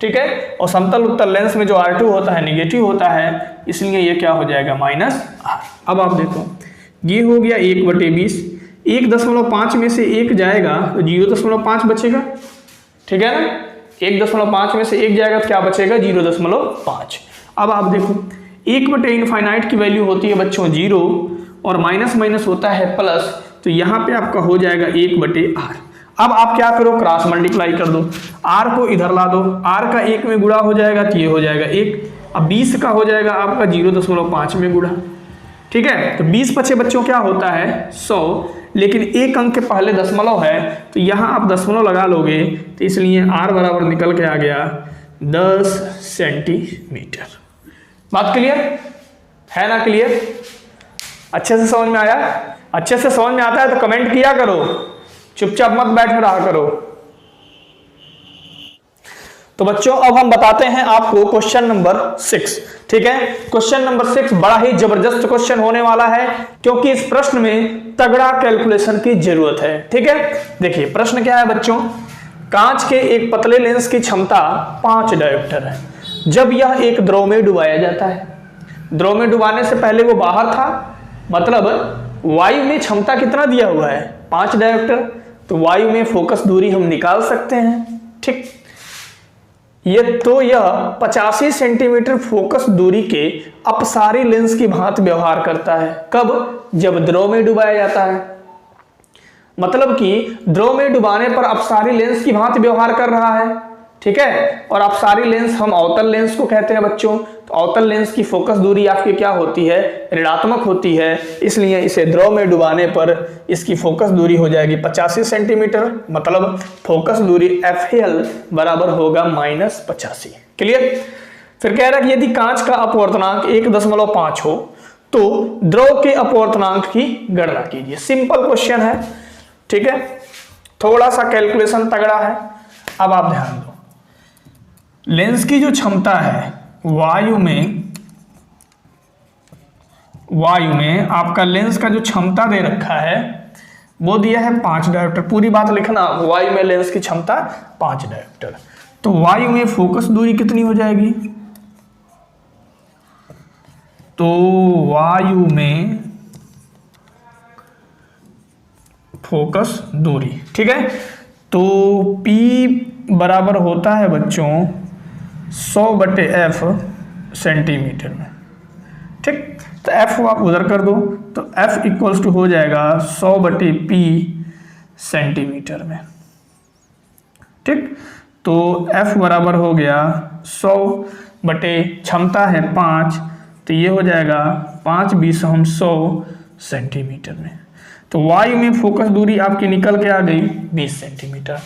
ठीक है, और समतल उत्तल लेंस में जो R2 होता है निगेटिव होता है, इसलिए ये क्या हो जाएगा, -R। अब आप देखो, ये हो गया 1/20, 1.5 में से 1 जाएगा तो 0.5 बचेगा। ठीक है ना, 1.5 में से 1 जाएगा तो क्या बचेगा, 0.5। अब आप देखो, 1/इनफाइनाइट की वैल्यू होती है बच्चों 0 और माइनस माइनस होता है प्लस, तो यहाँ पे आपका हो जाएगा 1/r। अब आप क्या करो, क्रॉस मल्टीप्लाई कर दो, r को इधर ला दो, r का 1 में गुणा हो जाएगा तो ये हो जाएगा 1, अब 20 का हो जाएगा आपका 0.5 में गुणा। ठीक है, तो 20 बचे बच्चों क्या होता है, 100, लेकिन एक अंक के पहले दशमलव है तो यहाँ आप दशमलव लगा लोगे, तो इसलिए r बराबर निकल के आ गया 10 सेंटीमीटर। बात क्लियर है ना, क्लियर, अच्छे से समझ में आया, अच्छे से समझ में आता है तो कमेंट किया करो, चुपचाप मत बैठे रहा करो। तो बच्चों अब हम बताते हैं आपको क्वेश्चन नंबर 6। ठीक है, क्वेश्चन नंबर 6 बड़ा ही जबरदस्त क्वेश्चन होने वाला है, क्योंकि इस प्रश्न में तगड़ा कैलकुलेशन की जरूरत है। ठीक है, देखिए प्रश्न क्या है बच्चों, कांच के एक पतले लेंस की क्षमता 5 डायोप्टर है। जब यह एक द्रव में डुबाया जाता है, द्रव में डुबाने से पहले वो बाहर था, मतलब वायु में क्षमता कितना दिया हुआ है, 5 डायोप्टर, तो वायु में फोकस दूरी हम निकाल सकते हैं। ठीक, यह 85 सेंटीमीटर फोकस दूरी के अपसारी लेंस की भांति व्यवहार करता है। कब, जब द्रव में डुबाया जाता है, मतलब कि द्रव में डुबाने पर अपसारी लेंस की भांति व्यवहार कर रहा है। ठीक है, और अपसारी लेंस हम अवतल लेंस को कहते हैं बच्चों। तो अवतल लेंस की फोकस दूरी आपकी क्या होती है, ऋणात्मक होती है, इसलिए इसे द्रव में डुबाने पर इसकी फोकस दूरी हो जाएगी 85 सेंटीमीटर, मतलब फोकस दूरी FL बराबर होगा -85। क्लियर, फिर कह रहा है कि यदि कांच का अपवर्तनांक 1.5 हो तो द्रव के अपवर्तनांक की गणना कीजिए। सिंपल क्वेश्चन है। ठीक है, थोड़ा सा कैलकुलेशन तगड़ा है। अब आप ध्यान दो, लेंस की जो क्षमता है वायु में आपका लेंस का जो क्षमता दे रखा है वो दिया है 5 डायोप्टर। पूरी बात लिखना, वायु में लेंस की क्षमता 5 डायोप्टर। तो वायु में फोकस दूरी कितनी हो जाएगी, तो वायु में फोकस दूरी। ठीक है, तो P बराबर होता है बच्चों 100/f सेंटीमीटर में। ठीक, तो F को आप उधर कर दो तो F इक्वल्स टू हो जाएगा 100/P सेंटीमीटर में। ठीक, तो F बराबर हो गया 100 बटे क्षमता है 5, तो ये हो जाएगा 5 20 हम 100 सेंटीमीटर में। तो वायु में फोकस दूरी आपकी निकल के आ गई 20 सेंटीमीटर।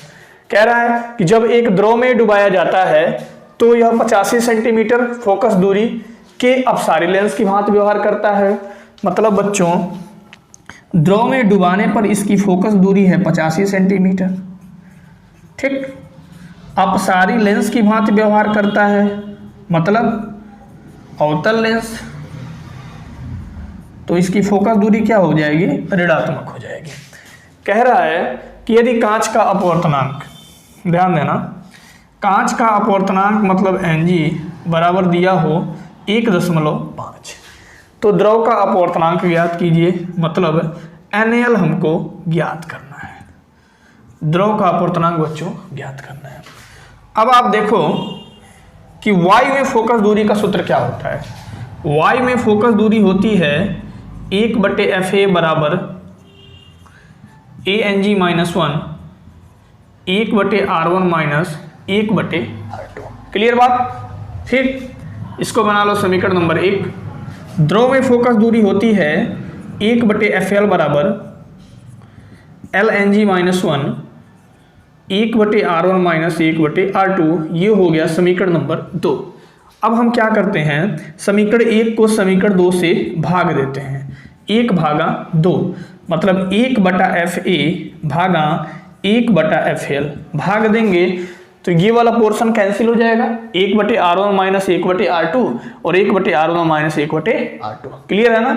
कह रहा है कि जब एक द्रव में डुबाया जाता है तो यह 85 सेंटीमीटर फोकस दूरी के अपसारी लेंस की भांति व्यवहार करता है। मतलब बच्चों द्रव में डुबाने पर इसकी फोकस दूरी है 85 सेंटीमीटर। ठीक, अपसारी लेंस की भांति व्यवहार करता है, मतलब अवतल लेंस, तो इसकी फोकस दूरी क्या हो जाएगी, ऋणात्मक हो जाएगी। कह रहा है कि यदि कांच का अपवर्तनांक, ध्यान देना, कांच का अपवर्तनांक मतलब Ng बराबर दिया हो 1.5, तो द्रव का अपवर्तनांक ज्ञात कीजिए, मतलब NaL हमको ज्ञात करना है। द्रव का अपवर्तनांक बच्चों ज्ञात करना है। अब आप देखो कि वायु में फोकस दूरी का सूत्र क्या होता है। वायु में फोकस दूरी होती है 1/FA बराबर Ang - 1 1/R1 - 1/R2। क्लियर बात। ठीक, इसको बना लो समीकरण नंबर 1। द्रव में फोकस दूरी होती है 1/FL बराबर Lng - 1 1/R1 - 1/R2। ये हो गया समीकरण नंबर 2। अब हम क्या करते हैं, समीकरण 1 को समीकरण 2 से भाग देते हैं। 1/2 मतलब 1/FA भागा 1/FL भाग देंगे तो ये वाला पोर्शन कैंसिल हो जाएगा, 1/R1 - 1/R2 और 1/R1 - 1/R2। क्लियर है ना।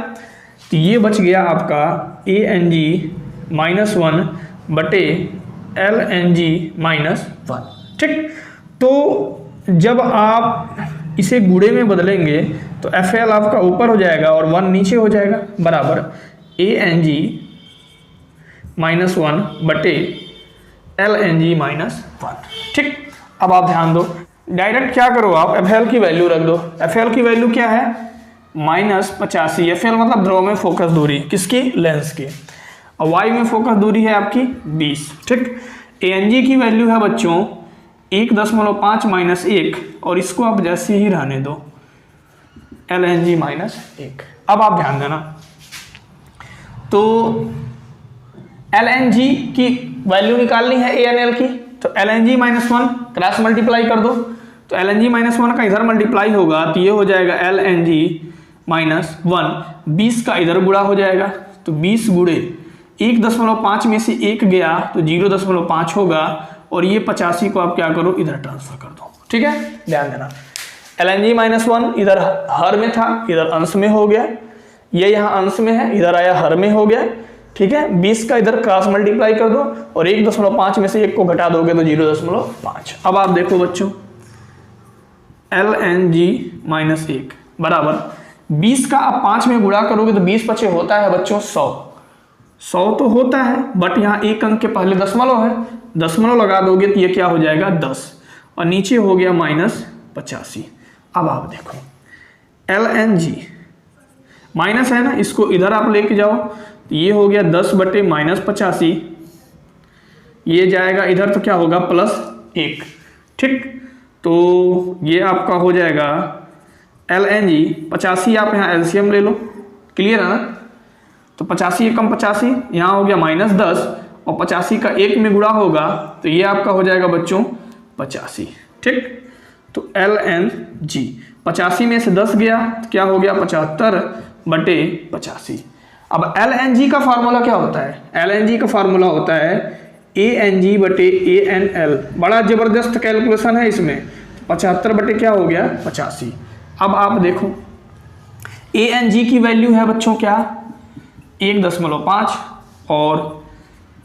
तो ये बच गया आपका Ang - 1 बटे Lng - 1। ठीक, तो जब आप इसे गुणे में बदलेंगे तो FL आपका ऊपर हो जाएगा और 1 नीचे हो जाएगा, बराबर Ang - 1 बटे Lng - 1। ठीक, अब आप ध्यान दो, डायरेक्ट क्या करो आप FL की वैल्यू रख दो। FL की वैल्यू क्या है, -85। FL मतलब द्रव में फोकस दूरी, किसकी, लेंस की। और वायु में फोकस दूरी है आपकी 20। ठीक, Ang की वैल्यू है बच्चों 1.5 - 1 और इसको आप जैसे ही रहने दो Lng - 1। अब आप ध्यान देना, तो Lng की वैल्यू निकालनी है ANL की, तो Lng - 1 क्रॉस मल्टीप्लाई कर दो, तो Lng - 1 का इधर मल्टीप्लाई होगा तो ये हो जाएगा Lng - 1, 20 का इधर गुणा हो जाएगा, तो 20 गुणे 1.5 में से 1 गया तो 0.5 होगा और ये 85 को आप क्या करो, इधर ट्रांसफर कर दो। ठीक है, ध्यान देना, Lng - 1 इधर हर में था, इधर अंश में हो गया, ये यहाँ अंश में है, इधर आया हर में हो गया। ठीक है, 20 का इधर क्रॉस मल्टीप्लाई कर दो और 1.5 में से 1 को घटा दोगे तो 0.5। अब आप देखो बच्चों Lng - 1 बराबर 20 का आप 5 में गुणा करोगे तो 20 पचे होता है बच्चों 100 तो होता है, बट यहाँ एक अंक के पहले दशमलव है, दशमलव लगा दोगे तो ये क्या हो जाएगा 10 और नीचे हो गया -85। अब आप देखो Lng माइनस है ना, इसको इधर आप लेके जाओ तो ये हो गया 10/-85, ये जाएगा इधर तो क्या होगा +1। ठीक, तो ये आपका हो जाएगा Lng 85, आप यहाँ एलसीएम ले लो। क्लियर है ना, तो 85 एकम 85, यहाँ हो गया -10 और 85 का 1 में गुणा होगा तो ये आपका हो जाएगा बच्चों 85। ठीक, तो Lng 85 में से 10 गया तो क्या हो गया 75/85। अब Lng का फार्मूला क्या होता है, Lng का फार्मूला होता है Ang/ANL। बड़ा जबरदस्त कैलकुलेशन है इसमें, 75 बटे क्या हो गया 85। अब आप देखो Ang की वैल्यू है बच्चों क्या 1.5 और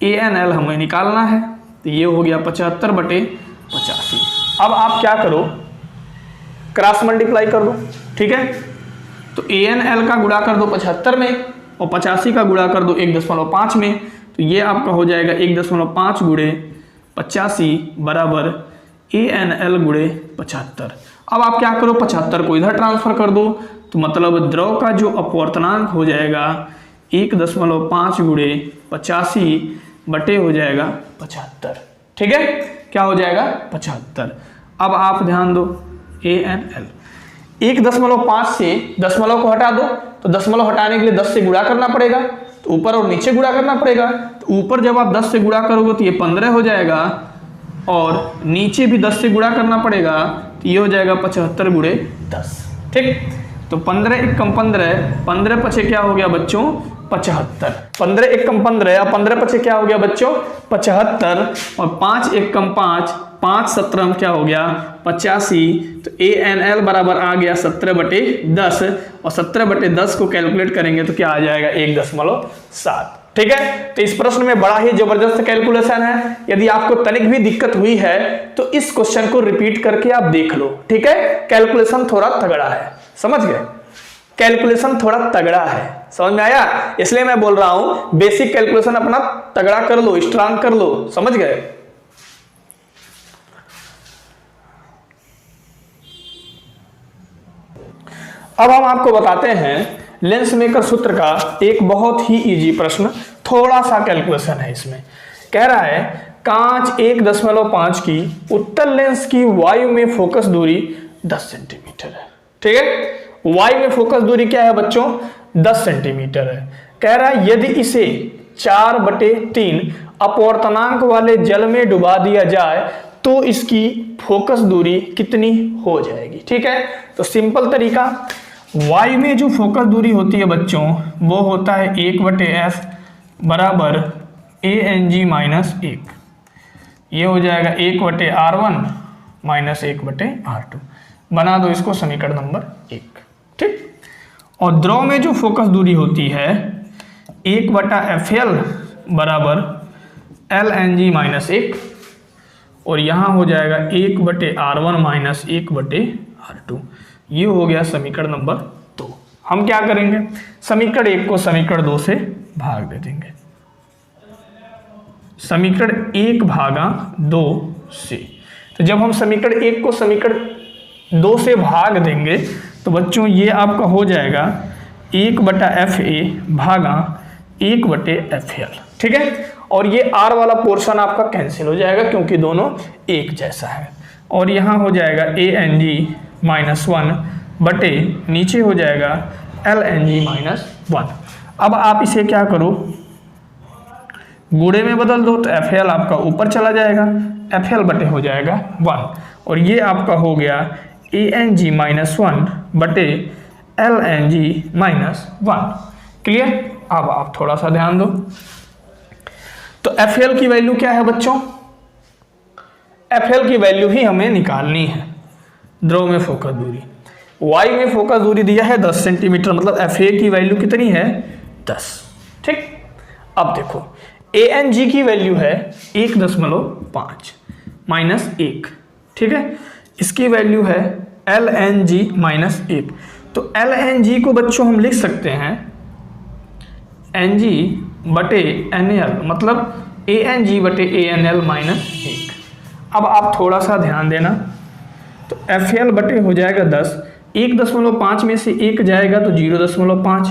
ANL हमें निकालना है तो ये हो गया 75/85। अब आप क्या करो, क्रॉस मल्टीप्लाई कर दो। ठीक है, तो ANL का गुणा कर दो 75 में और 85 का गुणा कर दो 1.5 में, तो ये आपका हो जाएगा 1.5 गुणे 85 बराबर ANL गुणे 75। अब आप क्या करो, 75 को इधर ट्रांसफर कर दो, तो मतलब द्रव का जो अपवर्तनांक हो जाएगा 1.5 गुणे 85 बटे हो जाएगा 75। ठीक है, क्या हो जाएगा 75। अब आप ध्यान दो ANL 1.5 से दशमलव को हटा दो, तो दशमलव हटाने के लिए 10 से गुणा करना पड़ेगा, तो ऊपर और नीचे गुणा करना पड़ेगा। तो ऊपर जब आप 10 से गुणा करोगे तो ये 15 हो जाएगा, और नीचे भी 10 से गुणा करना पड़ेगा, तो ये हो जाएगा 75 गुणे 10। ठीक, तो 15 एकम 15, 15 पचे क्या हो गया बच्चों 75, 15 एकम 15 और 15 पचे क्या हो गया बच्चों 75, और 5 एकम 5, 5 17 क्या हो गया 85। तो ANL बराबर आ गया 17/10, और 17/10 को कैलकुलेट करेंगे तो क्या आ जाएगा 1.7। ठीक है, तो इस प्रश्न में बड़ा ही जबरदस्त कैलकुलेशन है। यदि आपको तनिक भी दिक्कत हुई है तो इस क्वेश्चन को रिपीट करके आप देख लो। ठीक है, कैलकुलेशन थोड़ा तगड़ा है, समझ गए, कैलकुलेशन थोड़ा तगड़ा है, समझ में आया? इसलिए मैं बोल रहा हूं बेसिक कैलकुलेशन अपना तगड़ा कर लो, स्ट्रांग कर लो, समझ गए? अब हम आपको बताते हैं लेंस मेकर सूत्र का एक बहुत ही इजी प्रश्न, थोड़ा सा कैलकुलेशन है इसमें। कह रहा है कांच 1.5 की उत्तल लेंस की वायु में फोकस दूरी 10 सेंटीमीटर है। ठीक है, वायु में फोकस दूरी क्या है बच्चों 10 सेंटीमीटर है। कह रहा है यदि इसे 4/3 अपवर्तनांक वाले जल में डुबा दिया जाए तो इसकी फोकस दूरी कितनी हो जाएगी। ठीक है, तो सिंपल तरीका, वायु में जो फोकस दूरी होती है बच्चों वो होता है 1/f बराबर ANG-1। ये हो जाएगा 1/R1 माइनस 1/R2। बना दो इसको समीकरण नंबर 1। ठीक, और द्रव में जो फोकस दूरी होती है 1/FL बराबर LNG-1, और यहाँ हो जाएगा 1/R1 माइनस 1/R2। ये हो गया समीकरण नंबर 2। हम क्या करेंगे, समीकरण 1 को समीकरण 2 से भाग दे देंगे, समीकरण 1 भागा 2 से। तो जब हम समीकरण 1 को समीकरण 2 से भाग देंगे तो बच्चों ये आपका हो जाएगा 1/FA भागा 1/FL। ठीक है, और ये R वाला पोर्शन आपका कैंसिल हो जाएगा क्योंकि दोनों एक जैसा है, और यहाँ हो जाएगा ANG-1 बटे नीचे हो जाएगा LNG-1। अब आप इसे क्या करो, गुणे में बदल दो, तो FL आपका ऊपर चला जाएगा, FL बटे हो जाएगा 1, और ये आपका हो गया ANG-1 बटे LNG-1। क्लियर? अब आप थोड़ा सा ध्यान दो, तो FL की वैल्यू क्या है बच्चों, FL की वैल्यू ही हमें निकालनी है। द्रव में फोकस दूरी, वायु में फोकस दूरी दिया है 10 सेंटीमीटर, मतलब FA की वैल्यू कितनी है 10। ठीक, अब देखो ANG की वैल्यू है 1.5 माइनस 1। ठीक है, इसकी वैल्यू है LNG-1। तो LNG को बच्चों हम लिख सकते हैं NG बटे NL, मतलब ANG बटे ANL-1। अब आप थोड़ा सा ध्यान देना, तो FL बटे हो जाएगा 10, 1.5 में से 1 जाएगा तो 0.5,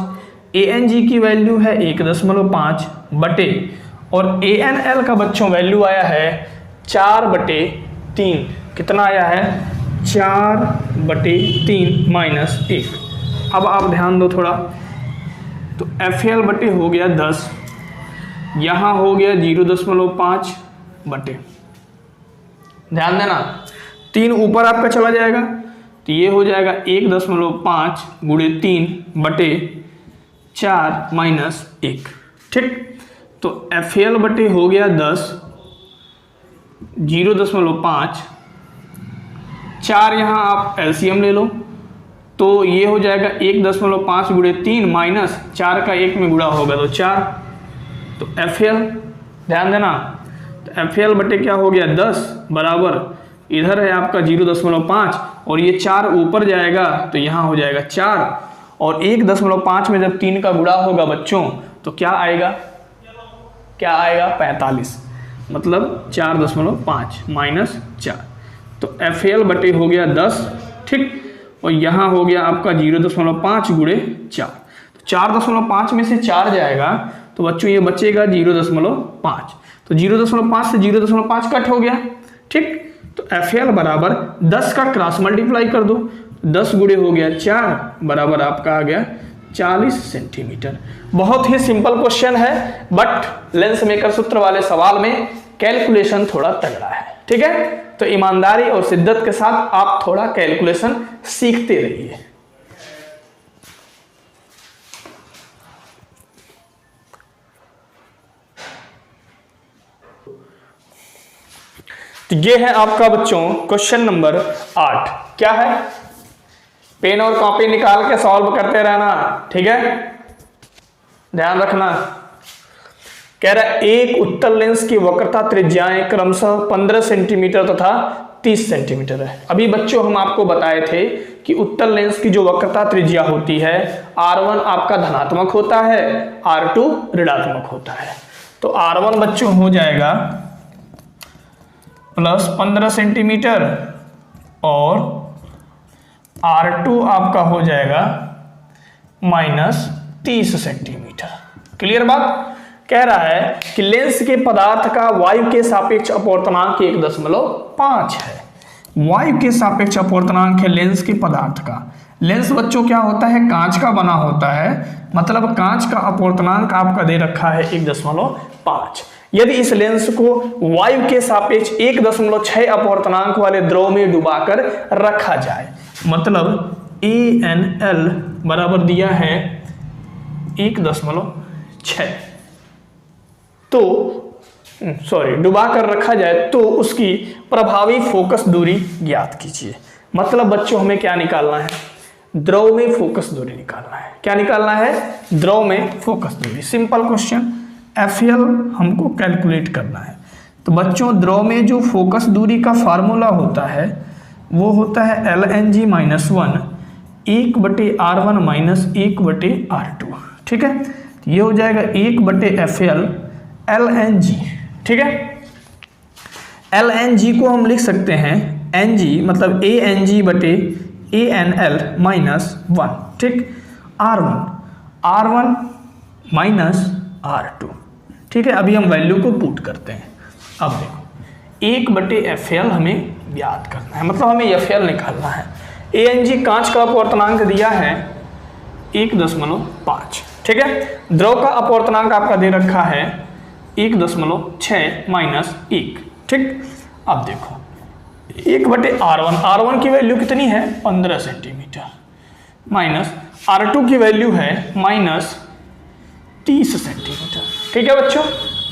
ANG की वैल्यू है 1.5 बटे, और ANL का बच्चों वैल्यू आया है 4/3। कितना आया है 4/3 माइनस 1। अब आप ध्यान दो थोड़ा, तो FL बटे हो गया 10, यहाँ हो गया 0.5 बटे, ध्यान देना 3 ऊपर आपका चला जाएगा, तो ये हो जाएगा 1.5 गुणे 3 बटे 4 माइनस 1। ठीक, तो FL बटे हो गया 10, 0.5, 4 यहाँ आप LCM ले लो, तो ये हो जाएगा 1.5 गुणे 3 माइनस 4 का 1 में गुणा होगा तो 4, तो FL ध्यान देना, तो FL बटे क्या हो गया 10 बराबर, इधर है आपका 0.5 और ये 4 ऊपर जाएगा तो यहाँ हो जाएगा 4, और 1.5 में जब 3 का गुणा होगा बच्चों तो क्या आएगा क्या आएगा 45, मतलब 4.5 माइनस 4, तो FL बटे हो गया 10, ठीक। और यहाँ हो गया आपका 0.5 गुणे 4, तो 4.5 में से 4 जाएगा तो बच्चों ये बचेगा 0.5, तो 0.5 से 0.5 कट हो गया, ठीक। तो FL बराबर 10 का क्रॉस मल्टीप्लाई कर दो, 10 गुणे हो गया 4 बराबर आपका आ गया 40 सेंटीमीटर। बहुत ही सिंपल क्वेश्चन है, बट लेंस मेकर सूत्र वाले सवाल में कैलकुलेशन थोड़ा तगड़ा है, ठीक है। तो ईमानदारी और शिद्दत के साथ आप थोड़ा कैलकुलेशन सीखते रहिए। तो ये है आपका बच्चों क्वेश्चन नंबर 8। क्या है, पेन और कॉपी निकाल के सॉल्व करते रहना, ठीक है, ध्यान रखना। कह रहा है एक उत्तल लेंस की वक्रता त्रिज्याएं क्रमशः 15 सेंटीमीटर तथा 30 सेंटीमीटर है। अभी बच्चों हम आपको बताए थे कि उत्तल लेंस की जो वक्रता त्रिज्या होती है R1 आपका धनात्मक होता है, R2 ऋणात्मक होता है। तो R1 बच्चों हो जाएगा प्लस 15 सेंटीमीटर और R2 आपका हो जाएगा माइनस 30 सेंटीमीटर। क्लियर बात। कह रहा है कि लेंस के पदार्थ का वायु के सापेक्ष अपवर्तनांक 1.5 है। वायु के सापेक्ष अपवर्तनांक है लेंस के पदार्थ का। लेंस बच्चों क्या होता है, कांच का बना होता है, मतलब कांच का अपवर्तनांक आपका दे रखा है 1.5। यदि इस लेंस को वायु के सापेक्ष 1.6 अपवर्तनांक वाले द्रव में डुबाकर रखा जाए, मतलब ANL बराबर दिया है 1.6, तो डुबा कर रखा जाए तो उसकी प्रभावी फोकस दूरी ज्ञात कीजिए। मतलब बच्चों हमें क्या निकालना है, द्रव में फोकस दूरी निकालना है। क्या निकालना है, द्रव में फोकस दूरी। सिंपल क्वेश्चन, FL हमको कैलकुलेट करना है। तो बच्चों द्रव में जो फोकस दूरी का फार्मूला होता है वो होता है LNG minus 1 1/R1 minus 1/R2, ठीक है। ये हो जाएगा 1/FL LNG, ठीक है। LNG को हम लिख सकते हैं NG मतलब ANG/ANL माइनस 1, ठीक। R1 माइनस R2, ठीक है। अभी हम वैल्यू को पुट करते हैं। अब देखो 1/FL हमें याद करना है, मतलब हमें FL निकालना है। ANG कांच का अपवर्तनांक दिया है 1.5, ठीक है। द्रव का अपवर्तनांक आपका दे रखा है 1.6 माइनस 1, ठीक। अब देखो 1/R1 की वैल्यू कितनी है 15 सेंटीमीटर, माइनस R2 की वैल्यू है माइनस 30 सेंटीमीटर, ठीक है बच्चों।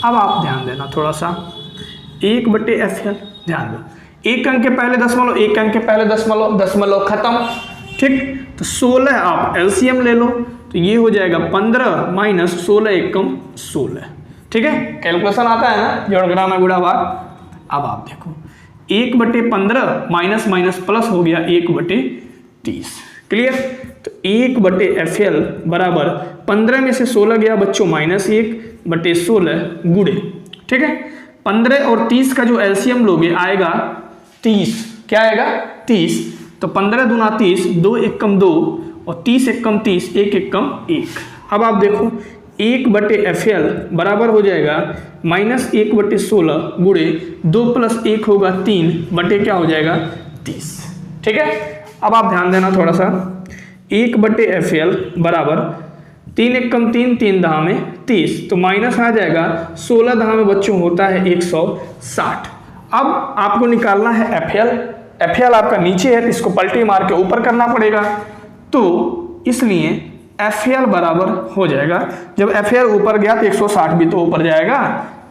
अब आप ध्यान देना थोड़ा सा, 1/FL ध्यान दो, एक अंक के पहले दशमलव, एक अंक के पहले दशमलव खत्म, ठीक। तो 16 आप LCM ले लो, तो ये हो जाएगा 15 माइनस 16 एकम 16, ठीक है। कैलकुलेशन आता है ना, जोड़ घटाना गुणा भाग। अब आप देखो 1/15 माइनस माइनस प्लस हो गया 1/30, क्लियर। तो 1/FL बराबर 15 में से 16 गया बच्चों माइनस 1/16 गुणे, ठीक है। 15 और 30 का जो LCM लोगे आएगा 30, क्या आएगा 30। तो 15 दूना 30, 2 एकम 2 और 30 एकम 30, 1 एकम 1। अब आप देखो 1/FL बराबर हो जाएगा माइनस 1/16 गुणे 2 प्लस 1 होगा 3 बटे क्या हो जाएगा 30, ठीक है। अब आप ध्यान देना थोड़ा सा, 1/FL बराबर 3 एकम 3, 3 दहा में 30, तो माइनस आ जाएगा 16 दहा में बच्चों होता है 160। अब आपको निकालना है FL आपका नीचे है तो इसको पलटी मार के ऊपर करना पड़ेगा, तो इसलिए FL बराबर हो जाएगा, जब FL ऊपर गया तो 160 भी तो ऊपर जाएगा,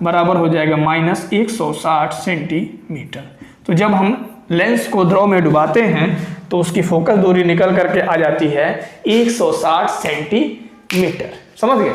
बराबर हो जाएगा माइनस 160 सेंटीमीटर। तो जब हम लेंस को द्रव में डुबाते हैं तो उसकी फोकस दूरी निकल करके आ जाती है 160 सेंटीमीटर, समझ गए।